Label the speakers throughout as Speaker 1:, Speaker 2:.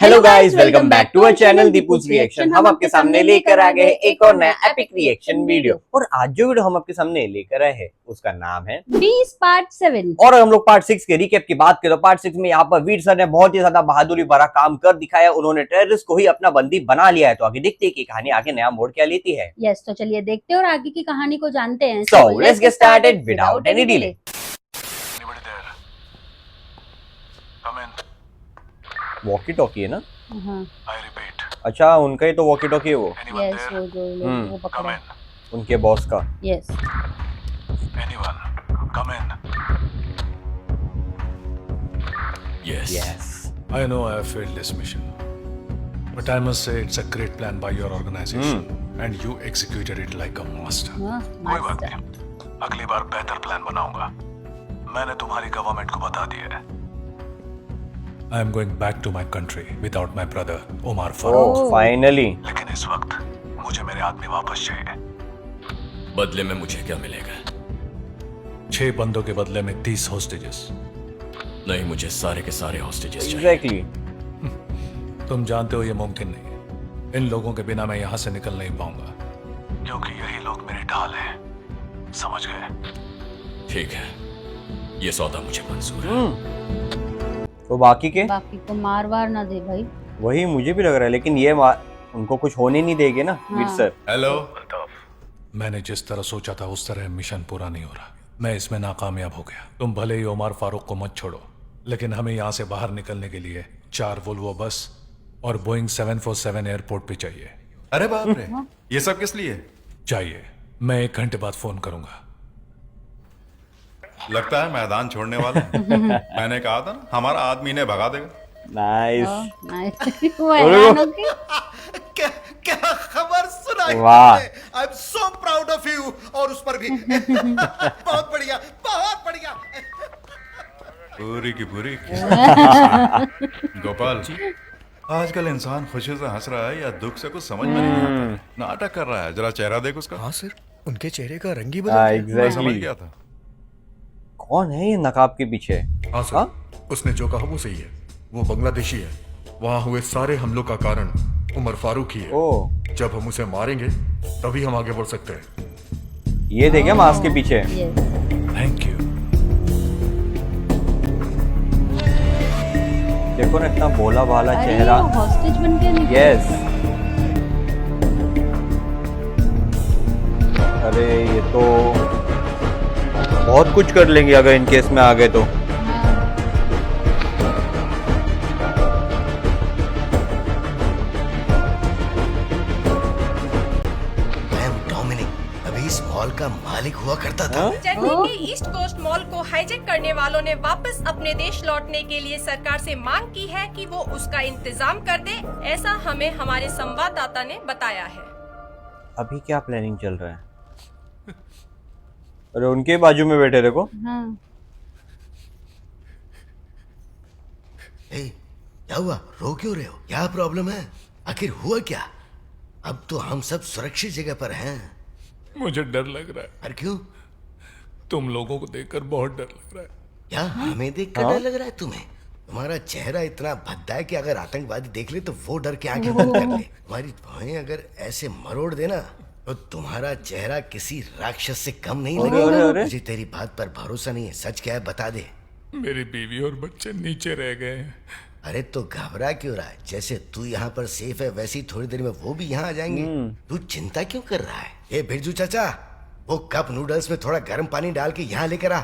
Speaker 1: Hello guys, welcome back to our channel Deepu's reaction. हम आपके सामने लेकर आ गए हैं एक और नया एपिक रिएक्शन वीडियो। और आज जो वीडियो हम आपके सामने लेकर आए हैं उसका नाम है
Speaker 2: बीस पार्ट 7।
Speaker 1: और हम लोग पार्ट 6 के रिकैप की बात करें तो पार्ट 6 में यहाँ पर वीर सर ने बहुत ही ज्यादा बहादुरी भरा काम कर दिखाया। उन्होंने टेररिस्ट को ही अपना बंदी बना लिया है। तो आगे देखते हैं कि कहानी आगे नया मोड़ क्या लेती है।
Speaker 2: यस, तो चलिए देखते हैं और आगे की कहानी को जानते हैं।
Speaker 1: So let's get started without any delay. Walkie talkie है ना?
Speaker 2: हाँ,
Speaker 1: अच्छा, उनका ही तो वॉकी टॉकी है वो।
Speaker 2: यस, वो जो लोग वो पकड़ा है।
Speaker 1: उनके बॉस का।
Speaker 2: Yes,
Speaker 3: Yes. I know I have failed this mission. But I must say it's a great plan by your organization. And you executed it like a master.
Speaker 2: हाँ,
Speaker 4: कोई बात
Speaker 2: मास्टर।
Speaker 4: नहीं, अगली बार बेहतर प्लान बनाऊंगा। मैंने तुम्हारी गवर्नमेंट को बता दिया है।
Speaker 3: I am going back to my country without my brother Omar Farooq.
Speaker 1: Oh, finally.
Speaker 4: लेकिन इस वक्त मुझे मेरे आदमी वापस चाहिए।
Speaker 5: बदले में मुझे क्या मिलेगा?
Speaker 3: 6 बंदों के बदले में 30 होस्टेजेस।
Speaker 5: नहीं, मुझे सारे के सारे हॉस्टेजेस चाहिए।
Speaker 1: एग्जैक्टली।
Speaker 3: तुम जानते हो ये मुमकिन नहीं है। इन लोगों के बिना मैं यहाँ से निकल नहीं पाऊंगा।
Speaker 4: क्योंकि यही लोग मेरे ढाल हैं। समझ गए?
Speaker 5: ठीक है, ये सौदा मुझे मंजूर है।
Speaker 1: तो बाकी के
Speaker 2: बाकी को मार वार ना दे भाई।
Speaker 1: वही मुझे भी लग रहा है, लेकिन ये उनको कुछ होने नहीं देंगे ना वीर
Speaker 2: हाँ।
Speaker 1: सर।
Speaker 3: हेलो। मैंने जिस तरह सोचा था उस तरह मिशन पूरा नहीं हो रहा। मैं इसमें नाकामयाब हो गया। तुम भले ही ओमर फारूक को मत छोड़ो, लेकिन हमें यहाँ से बाहर निकलने के लिए 4 वोल्वो बस और बोइंग 747 एयरपोर्ट पे चाहिए।
Speaker 6: अरे बाप रे, ये सब किस लिए?
Speaker 3: चाहिए। मैं 1 घंटे बाद फोन करूंगा।
Speaker 6: लगता है मैदान छोड़ने वाला है। मैंने कहा था ना, हमारा आदमी ने भगा देगा।
Speaker 1: नाइस।
Speaker 2: नाइस। वो हैरान हो गई।
Speaker 6: क्या खबर सुनाई?
Speaker 1: वाह।
Speaker 6: I am so proud of you. और उस पर भी बहुत बढ़िया, बहुत बढ़िया। पूरी की पूरी। गोपाल जी, आजकल इंसान खुशी से हंस रहा है या दुख से कुछ समझ में नहीं आता। नाटक कर रहा है। जरा चेहरा देख उसका।
Speaker 7: हाँ सर, उनके चेहरे का रंग ही बदल गया।
Speaker 6: मैं समझ
Speaker 1: एग्जैक्टली।
Speaker 6: गया था।
Speaker 1: कौन है ये नकाब के पीछे?
Speaker 7: हाँ सर, उसने जो कहा वो सही है। वो बांग्लादेशी है। वहाँ हुए सारे हमलों का कारण उमर फारूक ही है।
Speaker 1: ओ,
Speaker 7: जब हम उसे मारेंगे तभी हम आगे बढ़ सकते हैं।
Speaker 1: ये देखे मास्क के पीछे।
Speaker 2: Yes,
Speaker 3: thank you.
Speaker 1: देखो ना, इतना भोला भाला
Speaker 2: अरे
Speaker 1: चेहरा।
Speaker 2: हॉस्टेज बन के निकले।
Speaker 1: यस। अरे ये तो बहुत कुछ कर लेंगे अगर इन केस में आ गए तो।
Speaker 8: अभी इस मॉल का मालिक हुआ करता था।
Speaker 9: चेन्नई के ईस्ट कोस्ट मॉल को हाईजैक करने वालों ने वापस अपने देश लौटने के लिए सरकार से मांग की है कि वो उसका इंतजाम कर दे। ऐसा हमें हमारे संवाददाता ने बताया है।
Speaker 1: अभी क्या प्लानिंग चल रहा है? अरे उनके बाजू में बैठे देखो।
Speaker 2: हाँ,
Speaker 8: क्या हुआ? रो क्यों रहे हो? क्या प्रॉब्लम है? आखिर हुआ क्या? अब तो हम सब सुरक्षित जगह पर हैं।
Speaker 3: मुझे डर लग रहा है।
Speaker 8: और क्यों?
Speaker 3: तुम लोगों को देखकर बहुत डर लग रहा है।
Speaker 8: क्या हमें देख कर डर लग रहा है तुम्हें? तुम्हारा चेहरा इतना भद्दा है कि अगर आतंकवादी देख ले तो वो डर के आंखें बंद कर ले। तुम्हारी भौहें अगर ऐसे मरोड़ देना तो तुम्हारा चेहरा किसी राक्षस से कम नहीं
Speaker 1: अरे,
Speaker 8: लगेगा।
Speaker 1: अरे, अरे।
Speaker 8: मुझे तेरी बात पर भरोसा नहीं है। सच क्या है बता दे।
Speaker 3: मेरी बीवी और बच्चे नीचे रह गए हैं।
Speaker 8: अरे तो घबरा क्यों रहा है? जैसे तू यहाँ पर सेफ है वैसे ही थोड़ी देर में वो भी यहाँ आ जाएंगे। तू चिंता क्यों कर रहा है? ए बिरजू चाचा, वो कप नूडल्स में थोड़ा गर्म पानी डाल के यहाँ लेकर आ।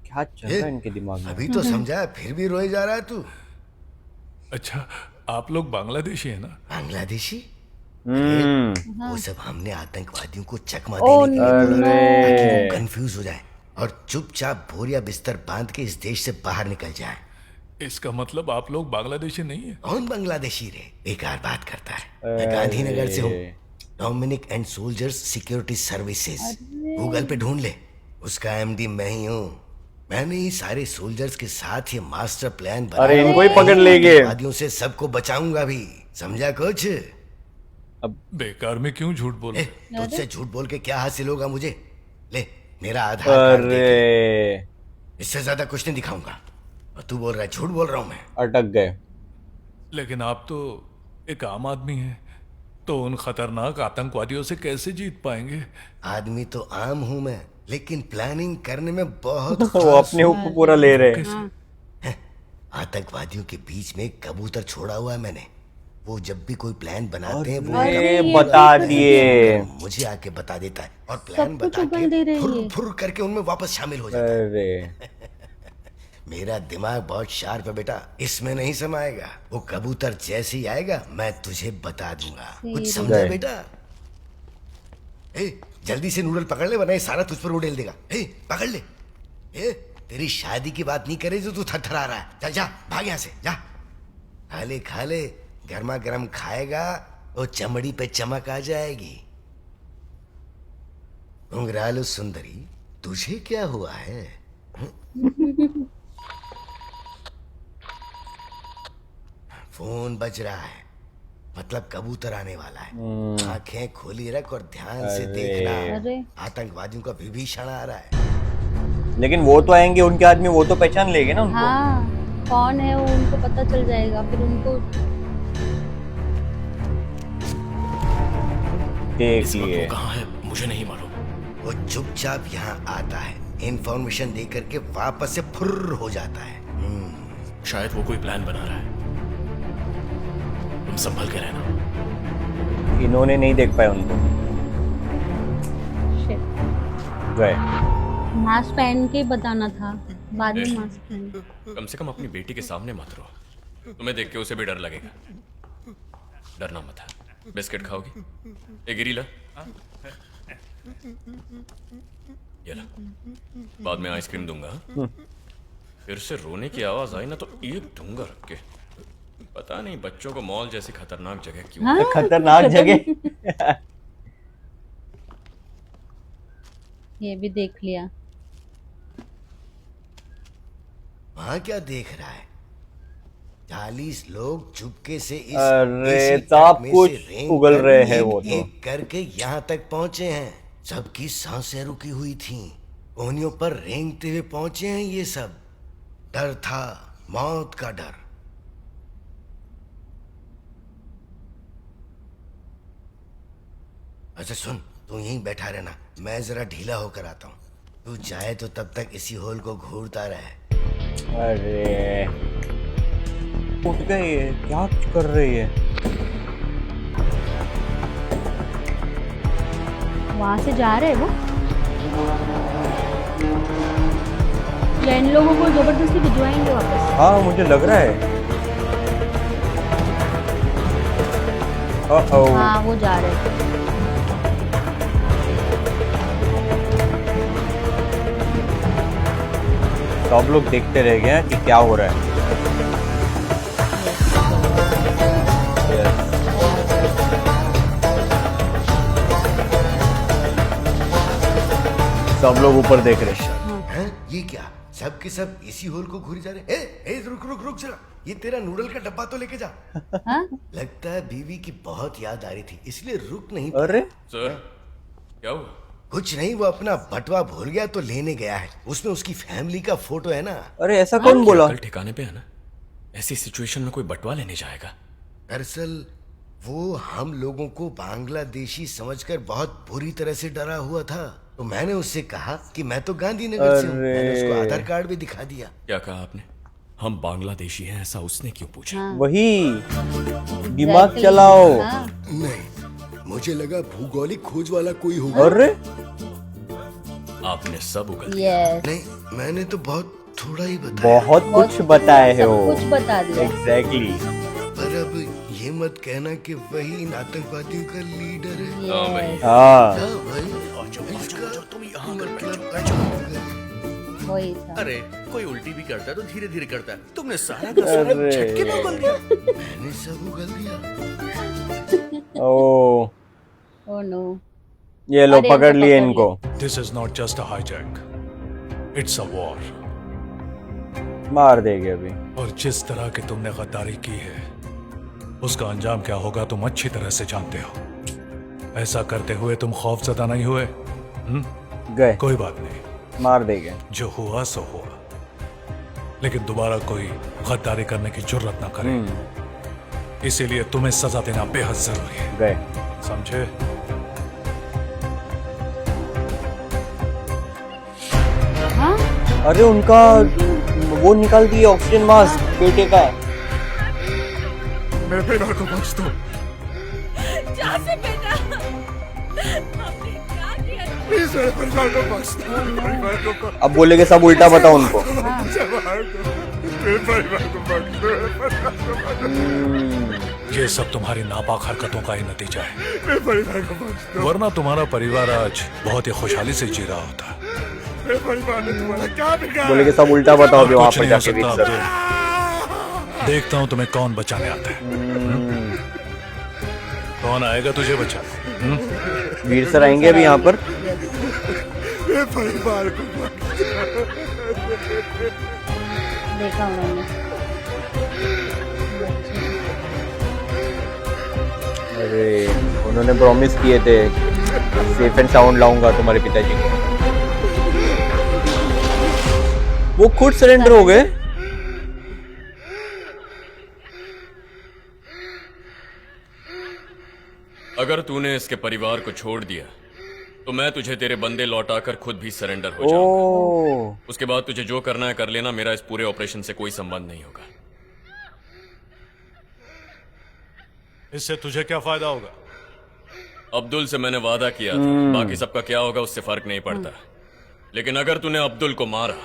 Speaker 1: क्या चल रहा है इनके दिमाग में?
Speaker 8: अभी तो समझा, फिर भी रोए जा रहा है तू।
Speaker 3: अच्छा, आप लोग बांग्लादेशी है ना?
Speaker 8: बांग्लादेशी? वो सब हमने आतंकवादियों को चकमा
Speaker 2: ओ,
Speaker 8: देने के लिए बोला था, ताकि
Speaker 1: अरे।
Speaker 8: वो कंफ्यूज हो जाए और चुपचाप बोरिया बिस्तर बांध के इस देश से बाहर निकल जाए।
Speaker 3: इसका मतलब आप लोग बांग्लादेशी नहीं है?
Speaker 8: कौन बांग्लादेशी रे? बेकार बात करता है। मैं गांधीनगर से हूँ। Dominic and soldiers security services. Google पे ढूंढ ले, उसका एमडी मैं ही हूँ। मैंने ही सारे सोल्जर्स के साथ ये मास्टर प्लान बनाया।
Speaker 1: अरे इनको ही पकड़ लेंगे।
Speaker 8: वादियों से सबको बचाऊंगा भी। समझा कुछ?
Speaker 3: अब बेकार में क्यों झूठ बोले?
Speaker 8: तुझसे झूठ बोल के क्या हासिल होगा मुझे? ले मेरा आधार कार्ड देख ले।
Speaker 1: अरे
Speaker 8: इससे ज्यादा कुछ नहीं दिखाऊंगा। और तू बोल रहा है झूठ बोल रहा हूं मैं?
Speaker 1: अटक गए।
Speaker 3: लेकिन आप तो एक आम आदमी हैं, तो उन खतरनाक आतंकवादियों से कैसे जीत पाएंगे?
Speaker 8: आदमी तो आम हूं मैं, लेकिन प्लानिंग करने में बहुत
Speaker 1: वो
Speaker 8: खास
Speaker 1: अपने ऊपर पूरा ले रहे हैं।
Speaker 2: हाँ,
Speaker 8: आतंकवादियों के बीच में एक कबूतर छोड़ा हुआ है मैंने। वो जब भी कोई प्लान बनाते हैं वो
Speaker 2: अरे
Speaker 1: ये
Speaker 2: ये
Speaker 1: बता
Speaker 2: देखो
Speaker 1: दिए।
Speaker 8: मुझे आके बता देता है और प्लान
Speaker 2: सब कुछ
Speaker 8: बता
Speaker 2: उगल दे
Speaker 8: के
Speaker 2: रही
Speaker 8: फुर
Speaker 2: है।
Speaker 8: फुर करके उनमें वापस शामिल हो जाता है।
Speaker 1: अरे
Speaker 8: मेरा दिमाग बहुत शार्प है बेटा, इसमें नहीं समाएगा। वो कबूतर जैसे ही आएगा मैं तुझे बता दूंगा। कुछ समझा
Speaker 1: गए।
Speaker 8: बेटा? ए, जल्दी से नूडल पकड़ ले वरना ये सारा तुझ पर उड़ेल देगा। ए, पकड़ ले। ए, तेरी शादी की बात नहीं करे जो तू थरथरा रहा है। चल जा, भाग यहाँ से जा। खा ले, गर्मा गर्म खाएगा वो चमड़ी पे चमक आ जाएगी। घुंघरालू सुंदरी, तुझे क्या हुआ है? फोन बज रहा है, मतलब कबूतर आने वाला है। आंखें खोली रख और ध्यान से देखना।
Speaker 2: अरे
Speaker 8: आतंकवादियों का विभीषण आ रहा है।
Speaker 1: लेकिन वो तो आएंगे, उनके आदमी, वो तो पहचान लेंगे ना उनको।
Speaker 2: हाँ, कौन है वो उनको पता चल जाएगा, फिर उनको
Speaker 1: देख
Speaker 5: इस वक्त
Speaker 1: लिए।
Speaker 5: वो कहाँ है मुझे नहीं मालूम।
Speaker 8: वो चुपचाप यहाँ आता है, इंफॉर्मेशन दे करके वापस से फुर्र हो जाता है।
Speaker 5: शायद वो कोई प्लान बना रहा है। तुम संभल के रहना।
Speaker 1: इन्होंने नहीं देख पाया उनको।
Speaker 2: शिट,
Speaker 1: गए।
Speaker 2: मास्क पहन के बताना था, बाद में मास्क पहन।
Speaker 5: कम से कम अपनी बेटी के सामने मत रो। तुम्हें देख के उसे भी डर लगेगा। डरना मत है। बिस्किट खाओगी? एक गिरी ला। ये ला। बाद में आइसक्रीम दूंगा। फिर से रोने की आवाज आई ना तो एक दूंगा रख के। पता नहीं बच्चों को मॉल जैसी खतरनाक जगह क्यों।
Speaker 2: हाँ,
Speaker 1: खतरनाक जगह।
Speaker 2: ये भी देख लिया।
Speaker 8: वहां क्या देख रहा है? 40 लोग चुपके से इस
Speaker 1: अरे,
Speaker 8: एसी
Speaker 1: सब
Speaker 8: ट्रक में
Speaker 1: कुछ
Speaker 8: से रेंग
Speaker 1: उगल
Speaker 8: कर
Speaker 1: रहे हैं
Speaker 8: एक
Speaker 1: वो तो।
Speaker 8: एक करके यहाँ तक पहुंचे हैं। सबकी सांसें रुकी हुई थीं। कोहनियों पर रेंगते हुए पहुंचे हैं ये सब। डर था, मौत का डर। अच्छा सुन, तू यहीं बैठा रहना, मैं जरा ढीला होकर आता हूँ। तू चाहे तो तब तक इसी होल को घूरता रहे।
Speaker 1: अरे उठ गई है, क्या कर रही है?
Speaker 2: वहां से जा रहे हैं वो, या इन लोगों को जबरदस्ती भिजवाएंगे वापस?
Speaker 1: हाँ, मुझे लग रहा है।
Speaker 2: हाँ, वो जा रहे हैं।
Speaker 1: सब लोग देखते रह गए हैं कि क्या हो रहा है। सब लोग ऊपर देख रहे हैं।
Speaker 8: हैं? ये क्या? सब के सब इसी होल को घूरी जा रहे हैं। ए, रुक रुक रुक जरा, ये तेरा नूडल का डब्बा तो लेके जा।
Speaker 2: हाँ?
Speaker 8: लगता है बीवी की बहुत याद आ रही थी, इसलिए रुक नहीं।
Speaker 1: अरे
Speaker 5: सर क्या हुआ?
Speaker 8: कुछ नहीं, वो अपना बटवा भूल गया तो लेने गया है। उसमें उसकी फैमिली का फोटो है ना।
Speaker 1: अरे, ऐसा कौन बोला?
Speaker 5: कल ठिकाने पे है ना। ऐसी सिचुएशन में कोई बटवा लेने जाएगा?
Speaker 8: दरअसल वो हम लोगों को बांग्लादेशी समझकर बहुत बुरी तरह से डरा हुआ था। तो मैंने उससे कहा कि मैं तो गांधीनगर से हूँ। मैंने उसको आधार कार्ड भी दिखा दिया।
Speaker 5: क्या कहा आपने? हम बांग्लादेशी हैं ऐसा उसने क्यों पूछा?
Speaker 2: हाँ,
Speaker 1: वही, दिमाग
Speaker 2: exactly,
Speaker 1: चलाओ।
Speaker 2: हाँ।
Speaker 8: नहीं, मुझे लगा भूगोलिक खोज वाला कोई होगा।
Speaker 1: अरे
Speaker 5: आपने सब उगल
Speaker 2: Yes,
Speaker 8: नहीं, मैंने तो बहुत थोड़ा ही बताया।
Speaker 1: बहुत कुछ बताए है
Speaker 2: सब
Speaker 1: वो।
Speaker 2: कुछ बता दिया।
Speaker 1: एग्जैक्टली।
Speaker 8: पर अब ये मत कहना कि वही इन आतंकवादियों का लीडर है।
Speaker 2: Yes,
Speaker 1: हाँ,
Speaker 8: क्या भाई?
Speaker 5: तुम यहाँ
Speaker 2: वही था।
Speaker 6: अरे कोई उल्टी भी करता है तो धीरे धीरे करता है। तुमने सारा का सारा
Speaker 1: अरे।
Speaker 6: झटके में उगल दिया।
Speaker 8: मैंने सब उगल दिया।
Speaker 1: ओ,
Speaker 2: Oh no.
Speaker 1: ये लो
Speaker 2: अरे,
Speaker 1: पकड़
Speaker 2: इनको
Speaker 1: लिए
Speaker 2: पकड़
Speaker 1: इनको।
Speaker 3: This is not just a hijack, it's a war.
Speaker 1: मार देंगे अभी।
Speaker 3: और जिस तरह की तुमने गद्दारी की है उसका अंजाम क्या होगा तुम अच्छी तरह से जानते हो। ऐसा करते हुए तुम खौफजदा नहीं हुए?
Speaker 1: गए,
Speaker 3: कोई बात नहीं,
Speaker 1: मार देंगे।
Speaker 3: जो हुआ सो हुआ। लेकिन दोबारा कोई गद्दारी करने की जुर्रत ना करे। इसीलिए तुम्हें सजा देना बेहद जरूरी है,
Speaker 1: गए।
Speaker 3: समझे?
Speaker 2: हाँ
Speaker 1: अरे उनका वो निकाल दिए ऑक्सीजन मास्क बेटे का।
Speaker 7: मेरे परिवार को बख्श दो
Speaker 9: से बेटा आपने क्या किया?
Speaker 7: प्लीज, मेरे परिवार को बख्श दो, मेरे परिवार को बख्श
Speaker 1: अब बोलेगे सब उल्टा बताओ उनको।
Speaker 7: दो, मेरे परिवार को बख्श दो, मेरे परिवार को बख्श दो,
Speaker 3: ये सब तुम्हारी नापाक हरकतों का ही नतीजा है,
Speaker 7: मेरे परिवार को बख्श दो।
Speaker 3: वरना तुम्हारा परिवार आज बहुत ही खुशहाली से जी रहा होता।
Speaker 7: मेरे परिवार ने तुम्हारा क्या बिगाड़ा?
Speaker 1: बोलेगे सब उल्टा बताओ वहां
Speaker 3: कुछ
Speaker 1: पर
Speaker 3: नहीं हो
Speaker 1: जाके
Speaker 3: सकता
Speaker 1: वीर सर।
Speaker 3: अब्दुल। देखता हूँ तुम्हें कौन बचाने आता है। कौन आएगा तुझे बचाने?
Speaker 1: वीर सर आएंगे अभी यहाँ पर।
Speaker 7: मेरे परिवार को बख्श
Speaker 2: देखा उन्होंने।
Speaker 1: अरे उन्होंने प्रॉमिस किए थे सेफ एंड साउंड लाऊंगा तुम्हारे पिताजी को। वो खुद सरेंडर हो गए।
Speaker 5: अगर तूने इसके परिवार को छोड़ दिया तो मैं तुझे तेरे बंदे लौटाकर खुद भी सरेंडर हो जाऊंगा।
Speaker 1: ओ
Speaker 5: उसके बाद तुझे जो करना है कर लेना, मेरा इस पूरे ऑपरेशन से कोई संबंध नहीं होगा।
Speaker 3: इससे तुझे क्या फायदा होगा?
Speaker 5: अब्दुल से मैंने वादा किया था, बाकी सबका क्या होगा उससे फर्क नहीं पड़ता। लेकिन अगर तूने अब्दुल को मारा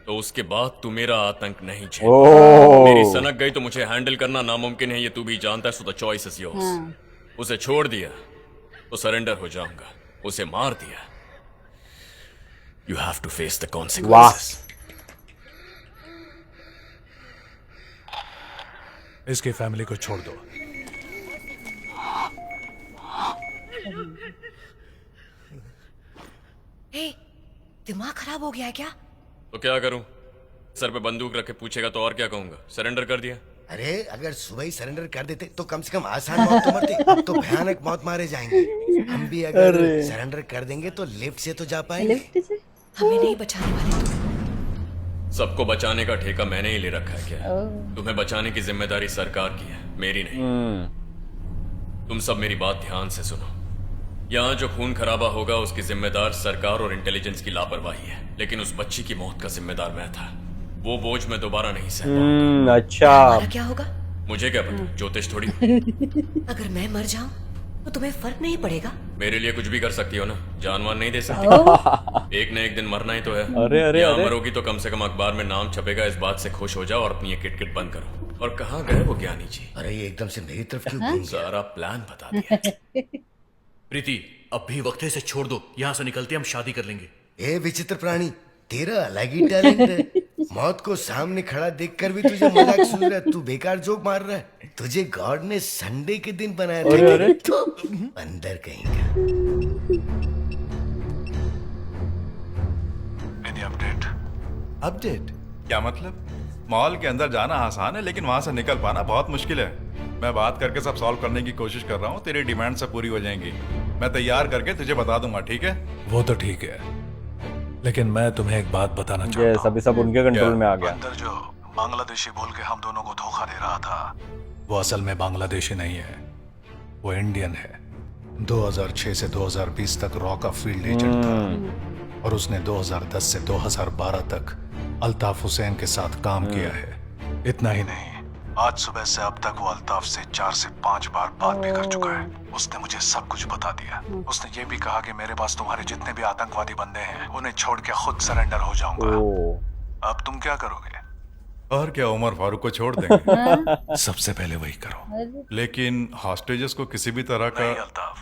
Speaker 5: तो उसके बाद तू मेरा आतंक नहीं झेल। मेरी सनक गई तो मुझे हैंडल करना नामुमकिन है, ये तू भी जानता है। So the choice is yours. उसे छोड़ दिया तो सरेंडर हो जाऊंगा, उसे मार दिया you have to face the consequences.
Speaker 3: इसकी फैमिली को छोड़ दो।
Speaker 9: दिमाग खराब हो गया है क्या?
Speaker 5: तो क्या करूं? सर पे बंदूक रख के पूछेगा तो और क्या कहूंगा? सरेंडर कर दिया।
Speaker 8: अरे अगर सुबह ही सरेंडर कर देते तो कम से कम आसान मौत तो मरते। अब तो भयानक मौत मारे जाएंगे। हम भी अगर सरेंडर कर देंगे तो लिफ्ट से तो जा पाएंगे।
Speaker 2: लिफ्ट से?
Speaker 9: हमें नहीं बचाने वाले तुम।
Speaker 5: सबको बचाने का ठेका मैंने ही ले रखा है क्या? तुम्हें बचाने की जिम्मेदारी सरकार की है, मेरी नहीं। तुम सब मेरी बात ध्यान से सुनो। यहाँ जो खून खराबा होगा उसकी जिम्मेदार सरकार और इंटेलिजेंस की लापरवाही है, लेकिन उस बच्ची की मौत का जिम्मेदार मैं था। वो बोझ मैं दोबारा नहीं सह पाऊंगा।
Speaker 1: अच्छा
Speaker 9: हमारा क्या होगा?
Speaker 5: मुझे क्या पता, ज्योतिष थोड़ी।
Speaker 9: अगर मैं मर जाऊं तो तुम्हें फर्क नहीं पड़ेगा?
Speaker 5: मेरे लिए कुछ भी कर सकती हो ना, जानवर नहीं दे सकती। एक न एक दिन मरना ही तो है।
Speaker 1: अरे अरे
Speaker 5: यहाँ
Speaker 1: अरे
Speaker 5: मरोगी तो कम से कम अखबार में नाम छपेगा, इस बात से खुश हो जाओ और अपनी ये किटकिट बंद करो। और कहाँ गए वो ज्ञानी जी?
Speaker 8: अरे ये एकदम से मेरी तरफ क्यों घूम गया?
Speaker 5: सारा प्लान बता दिया।
Speaker 10: प्रीति, अब भी वक्त है, इसे छोड़ दो। यहाँ से निकलते हम शादी कर लेंगे।
Speaker 8: ए विचित्र प्राणी, तेरा अलग ही टैलेंट है। मौत को सामने खड़ा देखकर भी तुझे मजाक सूझ रहा है। तू बेकार जोक मार रहा है। तुझे गॉड ने संडे के दिन बनाया था। तो अंदर कहीं का।
Speaker 4: Any update?
Speaker 11: अपडेट क्या मतलब? मॉल के अंदर जाना आसान है लेकिन वहां से निकल पाना बहुत मुश्किल है। मैं बात करके सब सॉल्व करने की कोशिश कर रहा हूँ। तेरी डिमांड सब पूरी हो जाएंगी। मैं तैयार करके तुझे बता दूंगा, ठीक है?
Speaker 3: वो तो ठीक है, लेकिन मैं तुम्हें एक बात बताना चाहता हूँ।
Speaker 1: अभी सब उनके कंट्रोल में आ गया।
Speaker 4: अंदर जो बांग्लादेशी बोल के हम दोनों को धोखा दे रहा था,
Speaker 3: वो असल में बांग्लादेशी नहीं है, वो इंडियन है। 2006 से 2020 तक रॉ का फील्ड एजेंट था और उसने 2010 से 2012 तक अल्ताफ हुसैन के साथ काम किया है। इतना ही नहीं,
Speaker 4: आज सुबह से अब तक वो अल्ताफ से 4 से 5 बार बात भी कर चुका है। उसने मुझे सब कुछ बता दिया। उसने ये भी कहा कि मेरे पास तुम्हारे जितने भी आतंकवादी बंदे हैं उन्हें छोड़ के खुद सरेंडर हो जाऊंगा। अब तुम क्या करोगे?
Speaker 11: और क्या, उमर फारूक को छोड़ देंगे।
Speaker 3: सबसे पहले वही करो।
Speaker 11: लेकिन हॉस्टेजेस को किसी भी तरह का।
Speaker 4: नहीं अल्ताफ,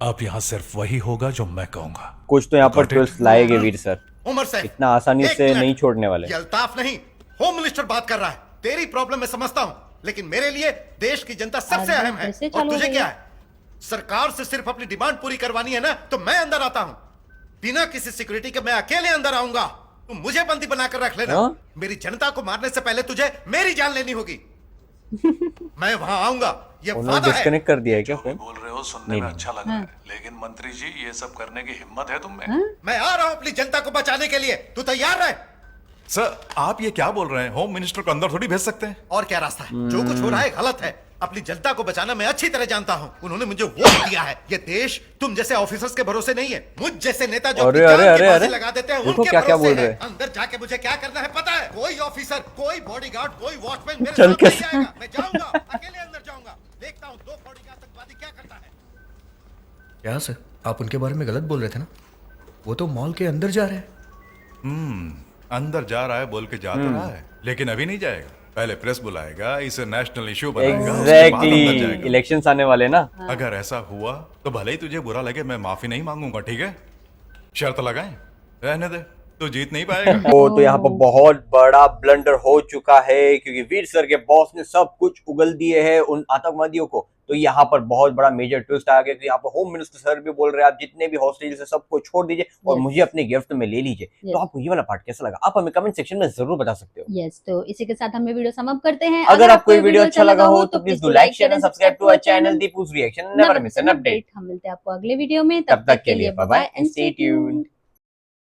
Speaker 3: अब यहाँ सिर्फ वही होगा जो मैं कहूंगा।
Speaker 1: कुछ तो यहाँ पर ट्विस्ट लाएंगे वीर सर,
Speaker 6: उमर से
Speaker 1: इतना आसानी से नहीं छोड़ने वाले।
Speaker 6: ये अल्ताफ नहीं, होम मिनिस्टर बात कर रहा है। तेरी प्रॉब्लम मैं समझता हूं, लेकिन मेरे लिए देश की जनता सबसे अहम है। और तुझे क्या है? सरकार से सिर्फ अपनी डिमांड पूरी करवानी है ना, तो मैं अंदर आता हूं बिना किसी सिक्योरिटी के। मैं अकेले अंदर आऊंगा। तुम मुझे बंदी बनाकर रख लेना। मेरी जनता को मारने से पहले तुझे मेरी जान लेनी होगी। मैं वहां आऊंगा, ये वादा है।
Speaker 1: डिस्कनेक्ट कर दिया है क्या फोन?
Speaker 4: बोल रहे हो सुनने में अच्छा लग रहा है, लेकिन मंत्री जी ये सब करने की हिम्मत है तुम में?
Speaker 6: मैं आ रहा हूं अपनी जनता को बचाने के लिए। तू तैयार रहे?
Speaker 11: सर आप ये क्या बोल रहे हैं? होम मिनिस्टर को अंदर थोड़ी भेज सकते हैं।
Speaker 6: और क्या रास्ता है? जो कुछ हो रहा है गलत है। अपनी जनता को बचाना मैं अच्छी तरह जानता हूँ। उन्होंने मुझे वोट दिया है। ये देश तुम जैसे ऑफिसर्स के भरोसे नहीं है। मुझ जैसे नेता जो अपनी जान की बाजी लगा देते हैं उनके भरोसे है। अंदर जाके मुझे क्या करना है पता है? कोई ऑफिसर, कोई बॉडीगार्ड, कोई वॉचमैन मेरे साथ नहीं आएगा। मैं जाऊंगा, अकेले अंदर जाऊंगा। देखता हूँ 2 कौड़ी का आतंकवादी क्या करता है।
Speaker 7: क्या सर, आप उनके बारे में गलत बोल रहे थे ना? वो तो मॉल के अंदर जा रहे हैं।
Speaker 11: अंदर जा रहा है बोल के जा तो रहा है, लेकिन अभी नहीं जाएगा। पहले प्रेस बुलाएगा, इसे नेशनल इशू बनाएगा, उसके बाद अंदर जाएगा।
Speaker 1: इलेक्शंस आने वाले ना।
Speaker 11: अगर ऐसा हुआ तो भले ही तुझे बुरा लगे, मैं माफी नहीं मांगूंगा, ठीक है? शर्त लगाएं, रहने दे, तू जीत नहीं पाएगा।
Speaker 1: तो यहाँ पर बहुत बड़ा ब्लंडर हो चुका है, क्योंकि वीर सर के बॉस ने सब कुछ उगल दिए हैं उन आतंकवादियों को। तो यहाँ पर बहुत बड़ा मेजर ट्विस्ट आ गया कि यहाँ पर होम मिनिस्टर सर भी बोल रहे हैं आप जितने भी हॉस्टेज है सबको छोड़ दीजिए और मुझे अपने गिफ्ट में ले लीजिए। तो आपको ये वाला पार्ट कैसा लगा? आप हमें कमेंट सेक्शन में जरूर बता सकते हो।
Speaker 2: यस, तो इसी के साथ हम वीडियो समाप्त करते हैं।
Speaker 1: अगर आपको ये वीडियो अच्छा लगा हो तो please do like, share and subscribe to our channel Deepu's reaction. Never miss an update.
Speaker 2: हम मिलते हैं आपको अगले वीडियो में।
Speaker 1: तब तक के लिए bye bye and stay tuned.